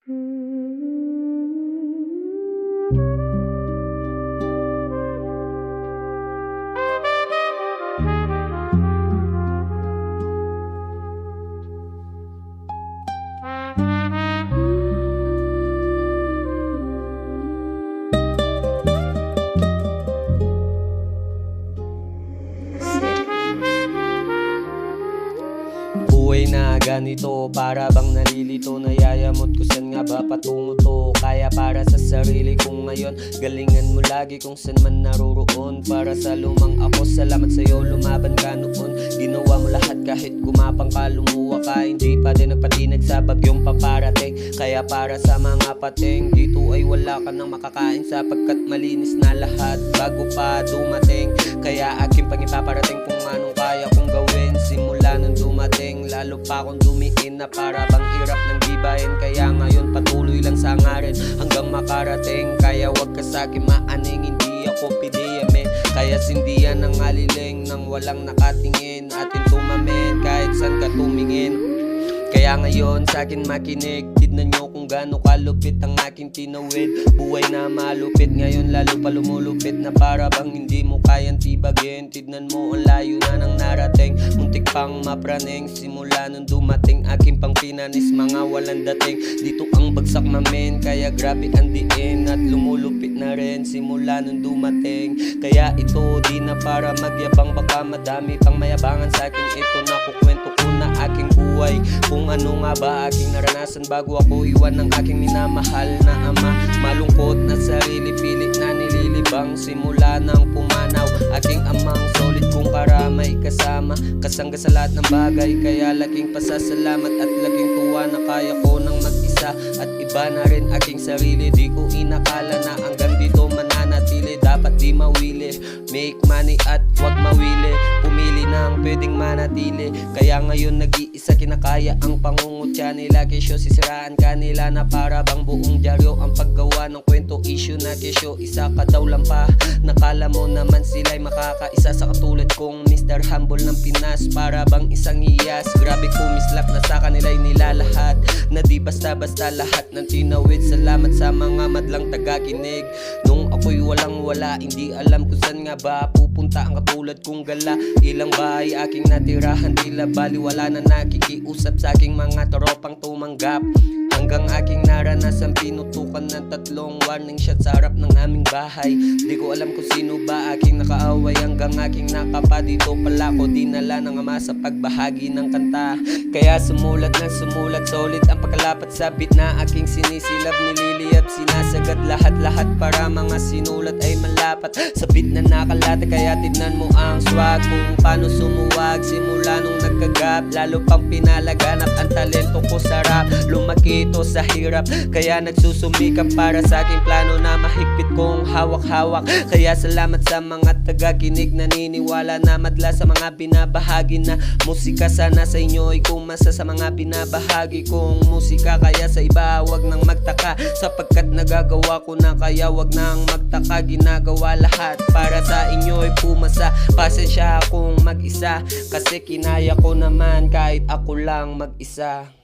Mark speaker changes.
Speaker 1: Buhay na ganito, para bang nalilito. Nayayamot ko saan nga ba patungo to. Kaya para sa sarili kong ngayon, galingan mo lagi kung saan man naroroon. Para sa lumang ako, salamat sa'yo, lumaban ka noon. Ginawa mo lahat kahit gumapang ka, lumuwa ka. Hindi pa din nagpatinag sa bagyong paparating. Kaya para sa mga pating, dito ay wala ka nang makakain, sapagkat malinis na lahat bago pa dumating. Kaya aking pang ipaparating kung anong kaya kong gawin simula nung dumating. Lalo pa akong dumiin na para bang hirap ng gibahin. Kaya ngayon patuloy lang sa ngarin hanggang makarating. Kaya wag ka sa'kin maaning, hindi ako PDM. Kaya sindihan ng aliling nang walang nakatingin. Atin tumamin kahit saan ka tumingin. Kaya ngayon sa'kin makinig, tignan nyo kung gaano kalupit ang aking tinawid. Buhay na malupit, ngayon lalo pa lumulupit na para bang hindi mo kayang tibagin. Tignan mo ang layo na nang narating, muntik pang mapraning. Simula nung dumating aking pang pinanis, mga walang dating. Dito ang bagsak mamen, kaya grabe ang diin. At lumulupit na rin simula nung dumating. Kaya ito di na para magyabang, baka madami pang mayabangan sa'kin. Ito na kukwento ko na aking buhay, kung ano nga ba aking naranasan bago ako iwan ng aking minamahal na ama. Malungkot na sarili, pilit na nililibang simula nang pumanaw. Aking amang solid kung karamay kasama, kasangga sa lahat ng bagay. Kaya laking pasasalamat at laking tuwa na kaya ko nang mag-isa. At iba na rin aking sarili, di ko inakala na hanggang dito mananatili. Dapat di mawili, make money at wag mawili. Pumili ng pwedeng manatili. Kaya ngayon nag-iisa kinakaya ang pangungutya nila. Kesyo sisiraan kanila na para bang buong dyaryo ang paggawa ng kwento. Issue na kesyo, isa ka daw lang pa. Nakala mo naman sila'y makakaisa sa katulad kong Mr. Humble ng Pinas. Para bang isang iyas, grabe kumislap na sa kanila'y nilalahat. Na di basta-basta lahat ng tinawid. Salamat sa mga madlang tagakinig. Nung ako'y walang wala, hindi alam kung saan nga ba pupunta ang katulad kong gala. Ilang bahay aking natirahan, tila baliwala na nakikiusap sa aking mga tropang tumanggap. Hanggang aking naranasan, pinutukan ng 3 warning shot sa harap ng aming bahay. Di ko alam kung sino ba aking nakaaway, hanggang aking nakapa dito pala ko dinala ng ama sa pagbahagi ng kanta. Kaya sumulat na sumulat, solid ang pagkalapat sa beat na aking sinisilab. Nililiyab, sinasagad lahat-lahat para mga sinulat ay malapat sa beat na nakalata. Kaya tignan mo ang swag kung paano sumuwag simula nung nagkagap. Lalo pang pinalaganap ang talento ko sa rap. Lumaki ito sa hirap, kaya nagsusumikap para sa aking plano na mahigpit kong hawak-hawak. Kaya salamat sa mga tagakinig, naniniwala na madla sa mga binabahagi na musika. Sana sa inyo ay kumasa sa mga binabahagi kong musika. Kaya sa iba wag nang magtaka, sapagkat nagagawa ko na. Kaya wag nang magtaka, ginagawa lahat para sa inyo ay pumasa. Pasensya akong mag-isa, kasi kinaya ko naman kahit ako lang mag-isa.